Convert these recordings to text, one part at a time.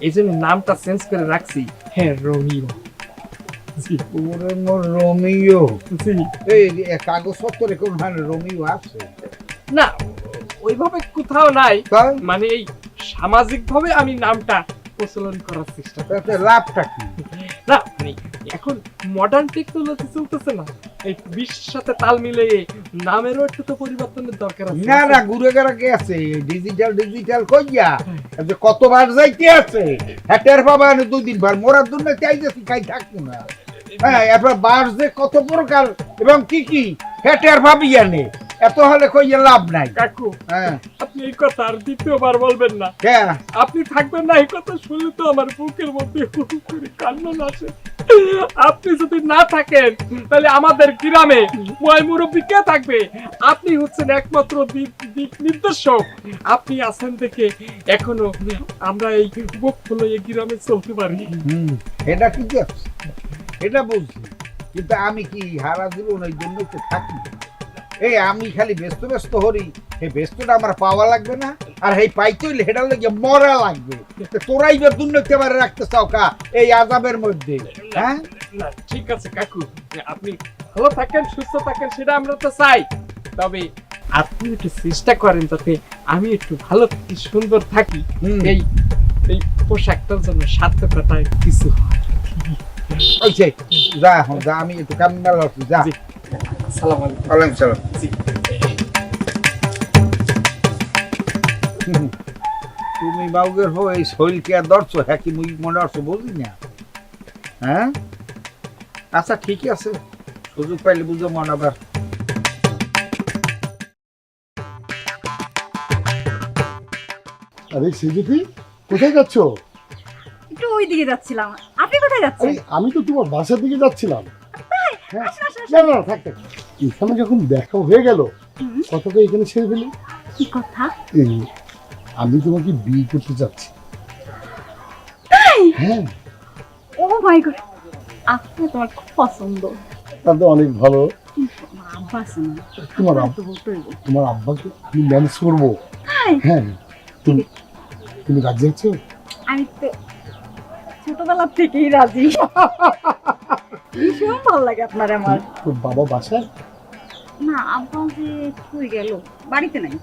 এই জন্য নামটা চেঞ্জ করে রাখছি, হ্যাঁ রোমিও। জি ওরে মোর রোমিও। জি। এই কাগজপত্রে কোন রোমিও আছে? না ওইভাবে কোথাও নাই, তাই? মানে এই সামাজিক ভাবে আমি নামটা প্রচলন করার চেষ্টা করি। তাতে লাভটা কি? না মানে এখন মডার্ন টেকনোলজি চলতেছে না, এই বিশ্বের সাথে তাল মিলিয়ে নামেরও একটু তো পরিবর্তনের দরকার আছে। না না, ঘুরে গেরা কে আছে? ডিজিটাল কইয়া যে কতবার যাইতে আছে, হ্যাটের বাবা এনে 2 দিন বার মোরার জন্য চাইতেছি, খাই থাকবো না। হ্যাঁ, এরপর বাস যে কত প্রকার এবং কি কি হ্যাটের ভাবি আনে, এত হলে কইয়া লাভ নাই। কাকু হ্যাঁ, আপনি এই কথা আর দ্বিতীয়বার বলবেন না। কে? আপনি থাকবেন না, এই কথা শুনলে তো আমার বুকের মধ্যে হুহু করে কান্না আসে। আপনি যদি না থাকেন তাহলে আমাদের গ্রামে ওই মুরব্বী কে থাকবে? আপনি হচ্ছেন একমাত্র দিক নির্দেশক। আপনি আছেন দেখে এখনো আমরা এই বুক ফুলে এই গ্রামে চলতে পারি। এটা কি আছে? এটা বলছি, কিন্তু আমি কি হারা জীবন ওই জন্য তো থাকি? এই আমি খালি ব্যস্ত ব্যস্ত হরি, এই ব্যস্তটা আমার পাওয়া লাগবে না, আর এই পাইতে হইলে সেটা লেগে মরা লাগবে। তো তোরাই বা দুর্নীতি আবার রাখতে চাও কা এই আজাবের মধ্যে? হ্যাঁ না ঠিক আছে কাকু, আপনি ভালো থাকেন সুস্থ থাকেন সেটা আমরা তো চাই, তবে আপনি একটু চেষ্টা করেন যাতে আমি একটু ভালো থাকি, সুন্দর থাকি। এই এই পোশাকটার জন্য সার্থকতায় কিছু হয়। ওইছে, যা এখন যা, আমি একটু কান্না লাগছি, যা। জি। সালাম আলাইকুম। ওয়ালাইকুম সালাম। জি। তুমি বাউগের হো এই শৈলকে আর ধরছো, হ্যাঁ কি মুই মনে হচ্ছে বুঝি না? হ্যাঁ আচ্ছা ঠিকই আছে, সুযোগ পাইলে বুঝো মন আবার। আরে শ্রীজ্যোতি, কোথায় যাচ্ছ? একটু ওই দিকে যাচ্ছিলাম। আপনি কোথায় যাচ্ছেন? আরে আমি তো তোমার বাসার দিকে যাচ্ছিলাম। হ্যাঁ, আসুন, আসুন, না না থাক থাক। এখানে যখন দেখা হয়ে গেল, হুম। কথাটা এখানে ছেড়ে ফেলি। কি কথা? এই, আমি তোমাকে বিয়ে করতে চাচ্ছি। হ্যাঁ, ও মাই গড, আপনি তোমার খুব পছন্দ। তা তো অনেক ভালো। আমার আব্বা আছে না, তোমার আপনার তো বলতে হইব। তোমার আব্বাকে আমি ম্যানেজ করবো। তাই? হ্যাঁ, তুমি তুমি রাজি আছো? আমি তো ছোটবেলা থেকেই রাজি। ভীষণ ভালো লাগে আপনার আমার। তোর বাবা বাসায়? না, আব্বা যে কই গেল, বাড়িতে নাই।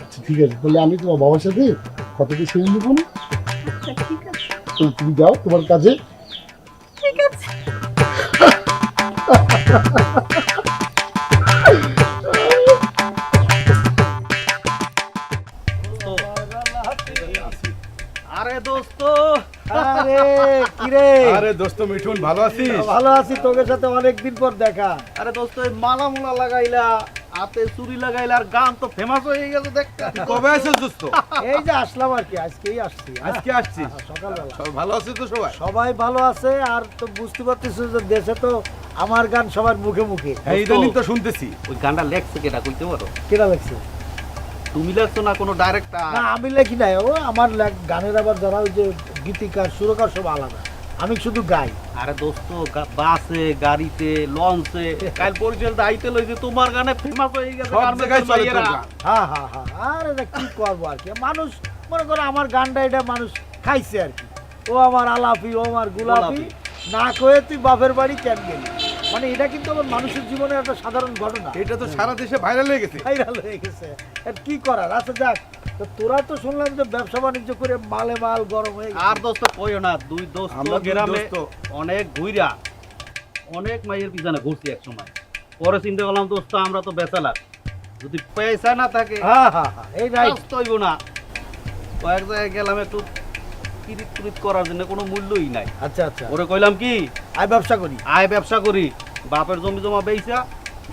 আচ্ছা ঠিক আছে, তাহলে আমি তোমার বাবার সাথে কথাটা ছেড়ে নিবো না? আচ্ছা ঠিক আছে, তো তুমি যাও তোমার কাজে। ঠিক আছে। আরে দোস্ত, আরে কিরে? আরে দোস্ত মিঠুন, ভালো আছিস? ভালো আছি, তোদের সাথে অনেকদিন পর দেখা। আরে দোস্ত এই মালা মুলা লাগাইলা, হাতে চুরি লাগাইলা, আর গান তো ফেমাস হয়ে গেছে দেখতে। কবে আসছিস দোস্ত? এই যে আসলাম আর কি, আজকেই আসছি। আজকে আসছিস? সকালবেলা। সবাই ভালো আছে তো সবাই? সবাই ভালো আছে, আর তো বুঝতে পারতেছ যে দেশে তো আমার গান সবার মুখে মুখে। হ্যাঁ ইদানিং তো শুনতেছি। ওই গানটা লেখছে কেটা কইতে পারো? কেনা লাগছে? তুমি লেখছো না কোনো ডাইরেক্টর? না আমি লেখি নাই, ও আমার গানের আবার যারা ওই যে গীতিকার সুরকার সব আলাদা, আমি শুধু গাই। আরে দোস্ত বাসে, গাড়িতে, লঞ্চে কাল পরিচালিত আইতে লইছে তোমার গানে ফেমাস হয়ে গেছে। সব জায়গায় চলে তোর গান। হ্যাঁ হ্যাঁ হ্যাঁ, আর এটা কি করবো আর কি, মানুষ মনে করো আমার গানটা এটা মানুষ খাইছে আর কি। ও আমার আলাপি, ও আমার গোলাপি, না কয়ে তুই বাপের বাড়ি কেন গেলি, মানে এটা কিন্তু আমার মানুষের জীবনের একটা সাধারণ ঘটনা। এটা তো সারা দেশে ভাইরাল হয়ে গেছে। ভাইরাল হয়ে গেছে, আর কি করার। আচ্ছা যাক, তো তোরা তো শুনলাম যে ব্যবসা বাণিজ্য করে মালে মাল গরম হয়ে গেছে। আর দোস্ত কইও না, দুই দোস্ত আমরা দুই গ্রামে দোস্ত। অনেক ঘুইরা অনেক মাইয়ের পিছনে ঘুরছি এক সময়। পরে চিন্তা করলাম দোস্ত আমরা তো বেচালার, যদি পয়সা না থাকে হ্যাঁ হ্যাঁ হ্যাঁ, এই রাইট। রাস্তা হইব না। কয়েক জায়গায় গেলাম একটু কিরিত কিরিত করার জন্য, কোনো মূল্যই নাই। আচ্ছা আচ্ছা, ওরে কইলাম কি আয় ব্যবসা করি। আয় ব্যবসা করি, বাপের জমি জমা বেইছা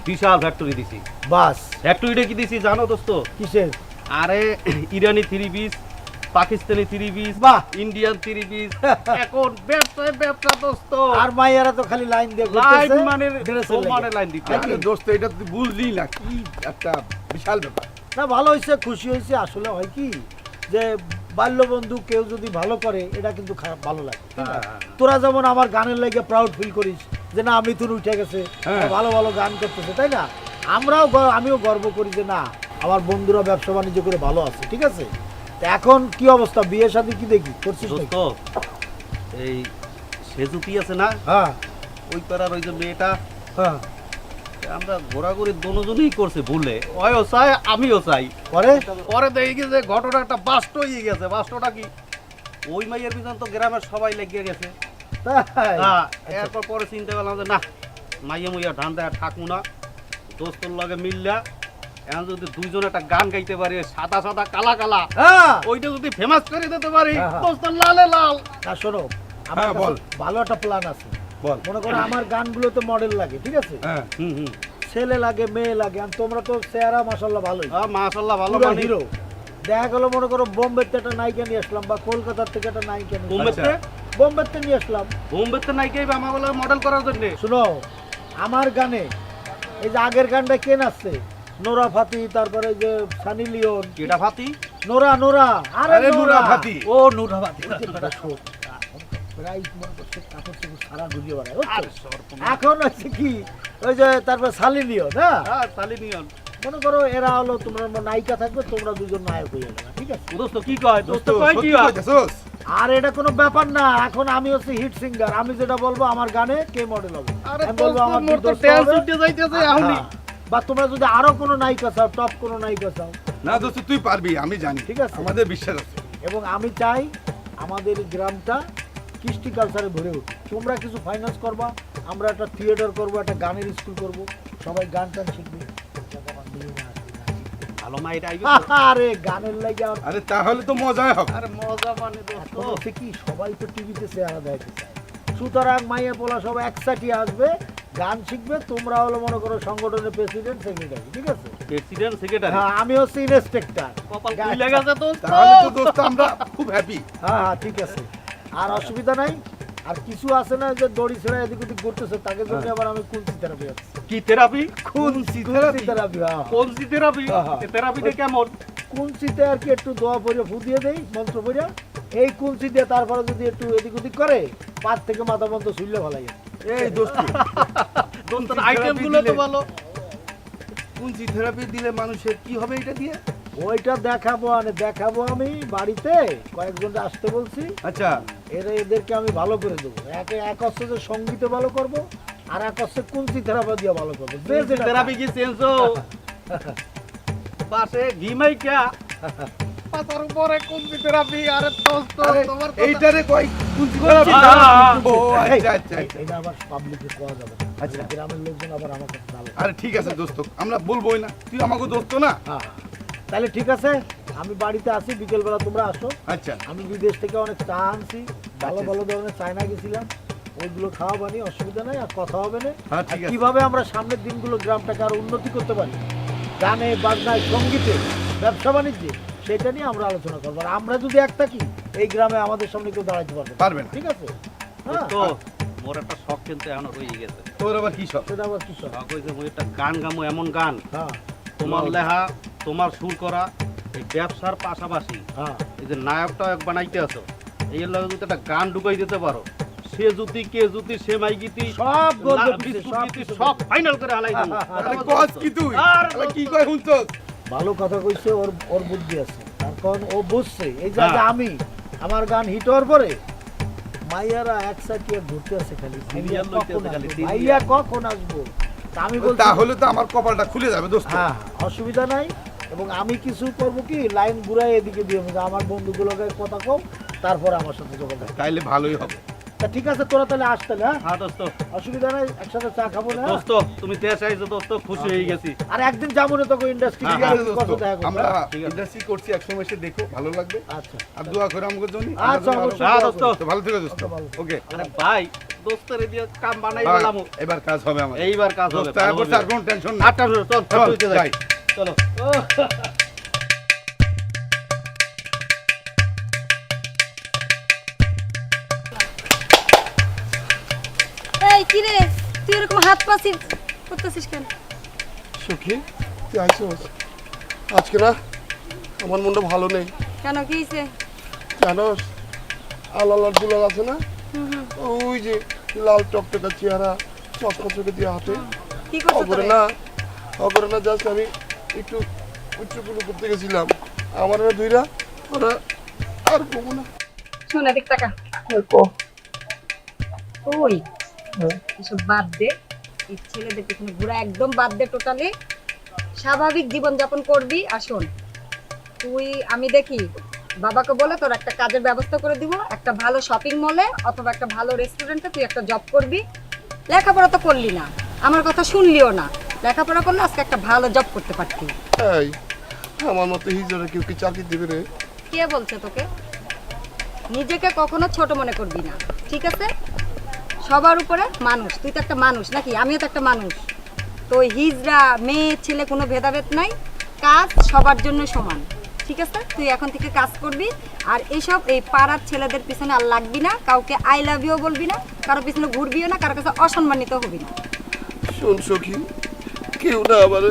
বিশাল ফ্যাক্টরি দিছি। বাস ফ্যাক্টরিটা কি দিছি জানো দোস্ত? কিসের? আরে ইরানি 3 পিস, পাকিস্তানি 3 পিস, বাহ। Indian 3 piece. এখন ব্যবসায় ব্যবসা দোস্ত। আর মাইয়ারা তো খালি লাইন দিয়ে লাইন ঘুরতেছে, মানে ড্রেসের লেগে। মানে লাইন দিতে আরে দোস্ত, এটা তুই বুঝলি না, কি একটা বিশাল ব্যাপার। না ভালো হয়েছে, খুশি হয়েছে। আসলে হয় কি যে বাল্য বন্ধু কেউ যদি ভালো করে এটা কিন্তু খারাপ ভালো লাগে। তোরা যেমন আমার গানের লাগে প্রাউড ফিল করিস যে না আমি তোর উঠে গেছে, ভালো ভালো গান করতেছে, তাই না? আমিও গর্ব করি যে না আমার বন্ধুরা ব্যবসা বাণিজ্য করে ভালো আছে, ঠিক আছে? তা এখন কি অবস্থা, বিয়ে শাদী কি দেখি করছিস নাকি? দোস্ত এই সেজুতি আছে না, হ্যাঁ ওই পাড়ার ওই যে মেয়েটা, হ্যাঁ আমরা ঘোরাঘুরি দুজনেই করছে ভুলে, ওইও চাই আমিও চাই। পরে পরে দেখি যে ঘটনাটা বাস্ট হয়ে গেছে। বাস্টটা কি, ওই মাইয়ের পিছন তো গ্রামের সবাই লেগে গেছে। তাই? হ্যাঁ, এরপর পরে চিন্তা করলাম যে না, মাইয়া মুইয়া ধান দেয়া থাকবো না, দোস্তর লগে মিললা এখন যদি দুইজন একটা গান গাইতে পারি, সাদা সাদা কালা কালা, হ্যাঁ ওইটা যদি ফেমাস করে দিতে পারি, হ্যাঁ, হ্যাঁ। দোস্তর লালে লাল। না শোনো, আমার হ্যাঁ, বল। কাছে ভালো একটা প্ল্যান আছে। বল। মনে করো আমার গানগুলোতে মডেল লাগে, ঠিক আছে, হ্যাঁ হুম হুম, ছেলে লাগে মেয়ে লাগে, আর তোমরা তো চেহারা মাশাআল্লাহ ভালোই, মাশাআল্লাহ ভালো পুরো মানে। হিরো। দেখা গেল মনে করো বোম্বেতে একটা নায়িকা নিয়ে আসলাম বা কলকাতার থেকে একটা নায়িকা নিয়ে বোম্বেতে বোম্বেতে নিয়ে আসলাম। বোম্বেতে নাই কেই আমার বলে মডেল করার জন্য। শুনো, আমার গানে এই যে আগের গানটা কে নাচছে, নোরা ফাতি, তারপরে এই যে সানি লিওন, কেটা ফাতি? নোরা নোরা, আরে নুরা ফাতি। ও নুরা ফাতি। প্রায় মনে করছে কাপড় চোপড় সারা ঘুরিয়ে বেড়ায়, বুঝছো? এখন হচ্ছে কি ওই যে তারপর সালি লিওন, হ্যাঁ হ্যাঁ, সালিনিয়ন। মনে করো এরা হলো তোমরা নায়িকা থাকবে, তোমরা দুজন নায়ক হয়ে যাবে, ঠিক আছে? দোস্ত কি কয়? দোস্ত কয় কি সত্যি হয়? কইতাছস? আর এটা কোনো ব্যাপার না, এখন আমি হচ্ছে হিট সিঙ্গার, আমি যেটা বলবো আমার গানে কে মডেল হবে, আরে আমি বলবো দোস্ত আমার মোর তো দোস্ত টেন্স হবে। উঠে যাইতেছে এখনই। হ্যাঁ। বা তোমরা যদি আরো কোনো নায়িকা চাও, টপ কোনো নায়িকা চাও, না দোস্ত তুই পারবি, আমি জানি, ঠিক আছে? আমাদের বিশ্বাস আছে। এবং আমি চাই আমাদের গ্রামটা কৃষ্টি কালচারে ভরে উঠুক। তোমরা কিছু ফাইন্যান্স করবা, আমরা একটা থিয়েটার করব, একটা গানের স্কুল করব, সবাই গান টান শিখবে। ভালো মাইট আইবে। আরে গানের লাগে আর আরে তাহলে তো মজাই হবে। আরে মজা মানে দোস্ত। এখন হচ্ছে কি সবাই তো টিভিতে চেহারা দেখতে চায়, সুতরাং মাইয়া পোলা সব একসাথে আসবে, গান শিখবে। তোমরা হলো মনে করো সংগঠনের প্রেসিডেন্ট সেক্রেটারি, ঠিক আছে? প্রেসিডেন্ট সেক্রেটারি হ্যাঁ আমি হচ্ছে ইন্সপেক্টর। কপাল খুলে গেছে দোস্ত। তাহলে তো দোস্ত আমরা খুব হ্যাপি। হ্যাঁ হ্যাঁ ঠিক আছে, আর অসুবিধা নাই। আর কিছু আছে না যে দড়ি ছেড়ে এদিক ওদিক ঘুরতেছে, তাকে জন্য আবার আমি কুঞ্চি থেরাপি আছে। কি থেরাপি? কুঞ্চি থেরাপি, হ্যাঁ কোন থেরাপি? হ্যাঁ। থেরাপিটা কেমন? কুঞ্চিতে আর কি একটু দোয়া পড়ে ফু দিয়ে দেই, মন্ত্র পড়ে, এই কুঞ্চি দিয়ে তারপরে যদি একটু এদিক ওদিক করে, পাত থেকে মাথা পর্যন্ত শুইলে ভালো লাগে। এই দোস্ত দোস্ত আইটেম গুলো তো ভালো। কুঞ্চি থেরাপি দিলে মানুষের কি হবে এটা দিয়ে? ওইটা দেখাবো, দেখাবো আমি বাড়িতে কয়েকজন আসতে বলছি, আচ্ছা এদেরকে আমি ভালো করে দেবো। এক হচ্ছে যে সঙ্গীতে ভালো করব, আর এক হচ্ছে কুঞ্চি থেরাপি দিয়ে ভালো করবো। যে যেটা থেরাপি কি চেঞ্জ পাশে ঘিমাই কে পাতার উপরে কোন থেরাপি? আরে দোস্ত আরে, তোমার এইটারে কই কুঞ্চি কুঞ্চি থেরাপি? থেরাপি। ও এই, আচ্ছা আচ্ছা এই, আচ্ছা। এটা আবার পাবলিকে পাওয়া যাবে না। আচ্ছা। গ্রামের লোকজন আবার আমার কাছে ভালো। আরে ঠিক আছে দোস্ত, আমরা বলবোই না, তুই আমাকে দোস্ত না। হ্যাঁ তাহলে ঠিক আছে, আমি বাড়িতে আসি, বিকেলবেলা তোমরা আসো। আচ্ছা আমি বিদেশ থেকে অনেক চা আনছি, ভালো আচ্ছা। ভালো ধরনের চায়না গেছিলাম, ওইগুলো খাওয়া বানি, অসুবিধা নাই, আর কথা হবে না। হ্যাঁ আর ঠিক আছে। কিভাবে আমরা সামনের দিনগুলো গ্রামটাকে আরো উন্নতি করতে পারি, গানে বাজনায় সঙ্গীতে ব্যবসা বাণিজ্যে, সেটা নিয়ে আমরা আলোচনা করবো। আর আমরা যদি এক থাকি, এই গ্রামে আমাদের সামনে কেউ দাঁড়াতে পারবে না। পারবে না। ঠিক আছে? হ্যাঁ তো মোর একটা শখ কিন্তু এখন রয়ে গেছে। তোর আবার কি সব? সেটা আবার কি সব? শখ হয়েছে মই একটা গান গামো, এমন গান হ্যাঁ তোমার লেহা, তোমার সুর করা, এই ব্যবসার পাশাপাশি হ্যাঁ এই যে নায়ক টায়ক বানাইতে আছো, এই লগে যদি একটা গান ঢুকাই দিতে পারো, সে জুতি কে জুতি সে মাইগিতি সব গল্প পিছে, বিস্কুট সব গীতি কিছু সব ফাইনাল করে হালাই দেবো। আরে কস কি তুই? আর আরে কি কয় শুনছস? ভালো কথা কইছে, ওর ওর বুদ্ধি আছে, কারণ ও বুঝছে এই যে হ্যাঁ। যে আমি আমার গান হিট হওয়ার পরে মাইয়ারা একসাথে ঘুরতে আছে খালি, সিরিয়াল লইতে আছে খালি, সিরিয়াল। ভাইয়া কখন আসবো, তা আমি বলছি তাহলে তো আমার কপালটা খুলে যাবে দোস্ত। হ্যাঁ অসুবিধা নাই। এবং আমি কিছু করব কি, লাইন ঘুরাই এদিকে দিয়ে দেবো, আমার বন্ধুগুলোকে কথা কম, তারপরে আমার সাথে যোগাযোগ। তাইলে ভালোই হবে। তা ঠিক আছে, তোরা তাহলে আসতে না, হ্যাঁ দোস্ত, অসুবিধা নাই, একসাথে চা খাবো না। দোস্ত তুমি দেশ আইছো দোস্ত, খুশি হয়ে গেছি। আর একদিন যাবো না তোকে ইন্ডাস্ট্রি, ঠিক আছে দোস্ত, কথা দেখা করবো, আমরা হ্যাঁ? ঠিক আছে। ইন্ডাস্ট্রি করছি, একসময় এসে দেখো, ভালো লাগবে। আচ্ছা আর দোয়া করে আমাকে জন্য। আচ্ছা, অবশ্যই। হ্যাঁ দোস্ত, তো ভালো থেকো দোস্ত। আচ্ছা, ভালো। ওকে। আরে ভাই দোস্তের দিয়ে কাম বানাই ভাই, দিলাম, এবার কাজ হবে আমার। এইবার কাজ হবে। দোস্ত আয়া পড়ছে, আর কোনো টেনশন না। আটটা চল চল, চল যাই। চলো। এই কি রে, তুই এরকম হাত পাছিস করতেছিস কেন? সুখী তুই আইসোস আজকে না, আমার মনটা ভালো নেই কেন, কি হয়েছে? জানোস? আল্লাহর দুলাল আছে না, ওই যে লাল টকটকা চেহারা, চশমা চোখে দিয়ে হাঁটে, কি করছো অগরে তোরে? না অগরে না জাস্ট আমি একটু উচ্চগুলো করতে গেছিলাম, আমার না দুইরা ওরা আর কমো না। শোন এদিক টাকা ওই এসব বাদ দে, এই ছেলেদের পিছনে ঘোরা একদম বাদ দে টোটালি। স্বাভাবিক জীবন যাপন করবি। আর শোন, তুই আমি দেখি বাবাকে বলে তোর একটা কাজের ব্যবস্থা করে দিব, একটা ভালো শপিং মলে অথবা একটা ভালো রেস্টুরেন্টে তুই একটা জব করবি। লেখাপড়া তো করলি না, আমার কথা শুনলিও না। লেখাপড়া করলে আজকে একটা ভালো জব করতে পারতি। এই আমার মতো হিজড়া কেউ কি চাকরি দেবে রে? কে বলছে তোকে? নিজেকে কখনো ছোট মনে করবি না, ঠিক আছে? সবার উপরে মানুষ, তুই তো একটা মানুষ নাকি? আমিও তো একটা মানুষ। তো হিজড়া মেয়ে ছেলে কোনো ভেদাভেদ নাই, কাজ সবার জন্য সমান, ঠিক আছে? তুই এখন থেকে কাজ করবি, আর এইসব এই পাড়ার ছেলেদের পিছনে আর লাগবি না। কাউকে আই লাভ ইউ বলবি না, কারো পিছনে ঘুরবিও না, কারো কাছে অসম্মানিত হবি না। শোন সখী, কেউ না আমার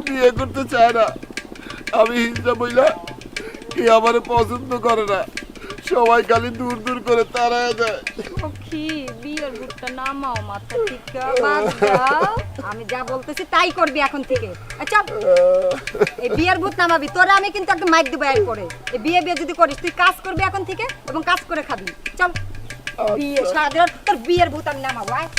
বিয়ে করতে চায় না। আমি হিজড়া মহিলা, কে আমার পছন্দ করে না, সবাই খালি দূর দূর করে তাড়ায় যায়। সখী, বিয়ের বুটটা নামাও মাথা থেকে, বাদ দাও। আমি যা বলতেছি তাই করবি এখন থেকে। আচ্ছা, এই বিয়ের ভূত নামাবি, তোরা আমি কিন্তু একদম মাইক দেবো এর পরে। এই বিয়ে বিয়ে যদি করিস, তুই কাজ করবি এখন থেকে এবং কাজ করে খাবি। চল, বিয়ে সারাদিন তোর বিয়ের ভূত আমি নামাবো। আয়।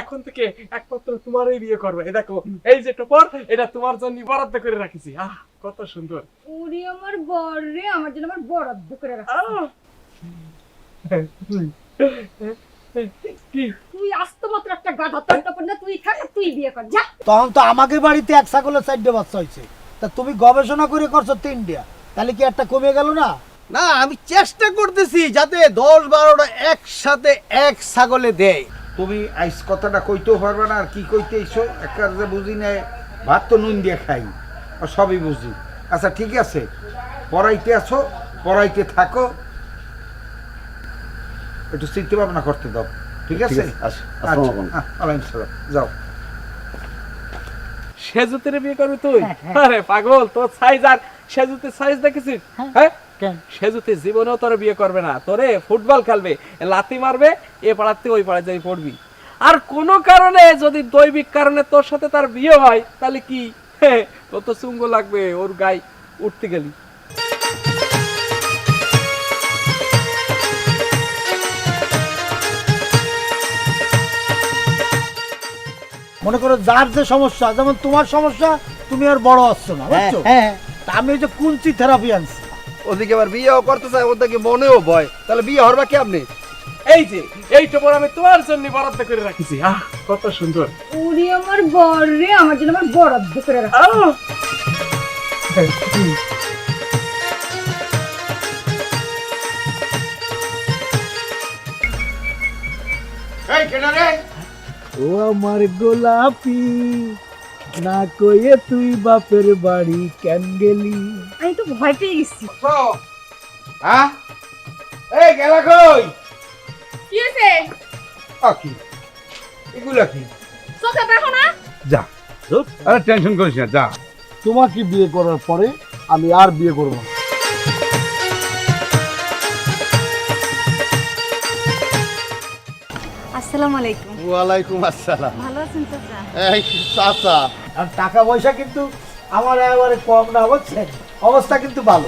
এখন থেকে একমাত্র তোমারই বিয়ে করবে। এই দেখো, এই যে টপর, এটা তোমার জন্য বরাদ্দ করে রাখিছি। কত সুন্দর। ওরে আমার বর রে, আমার জন্য আমার বরাদ্দ করে রাখ। কি তুই আস্ত মাত্র একটা গাধা, তোর টপর না তুই থাক, তুই বিয়ে কর যা। তখন তো আমাকে বাড়িতে এক ছাগলের 4টে বাচ্চা হয়েছে, তা তুমি গবেষণা করে করছো 3টা, তাহলে কি একটা কমে গেল না? না, আমি চেষ্টা করতেছি যাতে 10-12টা একসাথে এক ছাগলে দেয়। তুমি আইস কথাটা কইতেও পারবে না, আর কি কইতে এসো একটা যে বুঝি না। ভাত তো নুন দিয়ে খাই, আর সবই বুঝি। আচ্ছা ঠিক আছে, পড়াইতে আছো, পড়াইতে থাকো, একটু চিন্তা ভাবনা করতে দাও, ঠিক আছে? আলাইকুম সালাম, যাও। সেজুতের বিয়ে করবি তুই? আরে পাগল, তোর সাইজ আর সেজুতের সাইজ দেখেছিস? হ্যাঁ, সেজুতে জীবনেও তোরে বিয়ে করবে না। তোরে ফুটবল খেলবে, লাথি মারবে, এ পাড়াতে ওই পাড়ায় যাই পড়বি। আর কোনো কারণে যদি দৈবিক কারণে তোর সাথে তার বিয়ে হয়, তাহলে কি তোর তো চুঙ্গ লাগবে ওর গায়ে উঠতে গেলি। মনে করো যার যে সমস্যা, যেমন তোমার সমস্যা, তুমি আর বড় আসছো না, বুঝছো? তা আমি ওই যে কুঞ্চি থেরাপি আনছি। ওদিকে আবার বিয়েও করতে চায়, ওদিকে মনেও ভয়, তাহলে বিয়ে হরবা কি আপনি? এই যে এই টপর আমি তোমার জন্য বরাদ্দ করে রাখিছি। কত সুন্দর। ওরে আমার বর রে, আমার জন্য আমার বরাদ্দ করে রাখ। এই কেডা রে? ও আমার গোলাপি, না কয়ে তুই বাপের বাড়ি কেন গেলি? আমি তো ভয় পেয়ে গেছি। হ্যাঁ, এই গেলা কই? কি হয়েছে? কি এগুলা কি? চোখে দেখো না? যা, আরে টেনশন করিস না, যা। তোমাকে বিয়ে করার পরে আমি আর বিয়ে করব না। আসসালামু আলাইকুম। ওয়ালাইকুম আসসালাম। ভালো আছেন চাচা? এই চাচা, আর টাকা পয়সা কিন্তু আমার একেবারে কম না, বুঝছেন? অবস্থা কিন্তু ভালো।